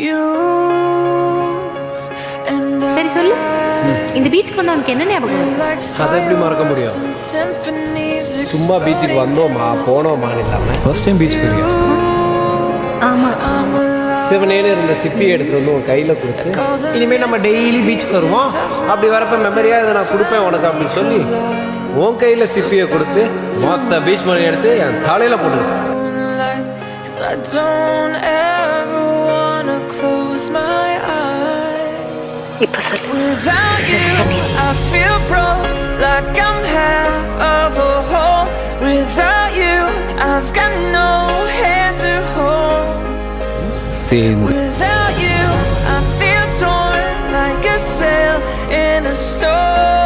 you and சரி சொல்லு, இந்த பீச்சுக்கு வந்தா உனக்கு என்ன ஞாபகம் வரும்? அதை எப்படி மறக்க முடியும்? சும்மா பீச்சுக்கு வந்தோமா போனோமான்னு இல்லாமல் ஃபர்ஸ்ட் டைம் பீச் போறியா? ஆமா, சிவனேன்னு இருந்த சிப்பியை எடுத்துகிட்டு வந்து உன் கையில் கொடுத்து இனிமேல் நம்ம டெய்லி பீச்சுக்கு வருவோம், அப்படி வரப்போ மெமரியாக இதை நான் கொடுப்பேன் உனக்கு அப்படின்னு சொல்லி உன் கையில் சிப்பியை கொடுத்து மொத்த பீச் மணி எடுத்து என் தலையில் போட்டுருக்கேன். I don't ever wanna close my eyes. Without you, I feel broke, like I'm half of a whole. Without you, I've got no hand to hold. Without you, I feel torn like a sail in a storm.